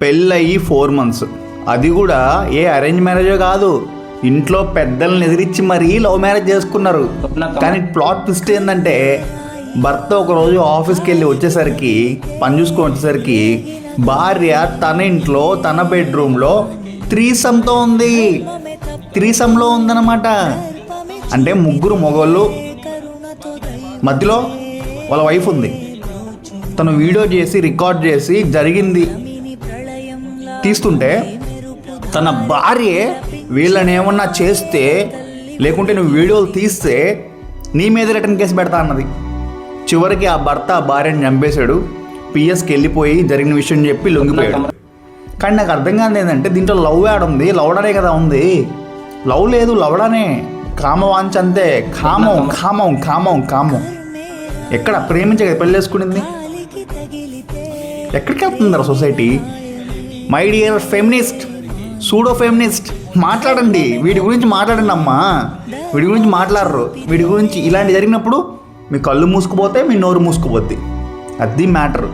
పెళ్ళయి 4 months, అది కూడా ఏ అరేంజ్ మ్యారేజో కాదు, ఇంట్లో పెద్దల్ని ఎదిరించి మరీ లవ్ మ్యారేజ్ చేసుకున్నారు. కానీ ప్లాట్ ట్విస్ట్ ఏంటంటే భర్త ఒకరోజు ఆఫీస్కి వెళ్ళి వచ్చేసరికి, పని చూసుకొని వచ్చేసరికి భార్య తన ఇంట్లో తన బెడ్రూమ్లో త్రీసంతో ఉంది. త్రీసంలో ఉందన్నమాట. అంటే 3 మగవాళ్ళు, మధ్యలో వాళ్ళ వైఫ్ ఉంది. తను వీడియో చేసి రికార్డ్ చేసి జరిగింది తీస్తుంటే తన భార్య వీళ్ళని ఏమన్నా చేస్తే, లేకుంటే నువ్వు వీడియోలు తీస్తే నీ మీద రిటర్న్ కేసు పెడతా అన్నది. చివరికి ఆ భర్త ఆ భార్యని చంపేశాడు. పిఎస్కి వెళ్ళిపోయి జరిగిన విషయం చెప్పి లొంగిపోయాడు. కానీ నాకు అర్థం కాదు ఏంటంటే దీంట్లో లవ్ యాడ్ ఉంది. లవడానే కదా ఉంది. లవ్ లేదు, లవడానే. కామవాంచ అంతే. కామం కామం కామం కామం. ఎక్కడ ప్రేమించక పెళ్ళి వేసుకునింది? ఎక్కడికి వెళ్తుందరా society? My dear feminist, pseudo feminist, మాట్లాడండి. వీడి గురించి మాట్లాడండి అమ్మా. వీడి గురించి మాట్లాడరు. వీడి గురించి ఇలాంటి జరిగినప్పుడు మీ కళ్ళు మూసుకుపోతే మీ నోరు మూసుకుపోద్ది. అది మ్యాటర్.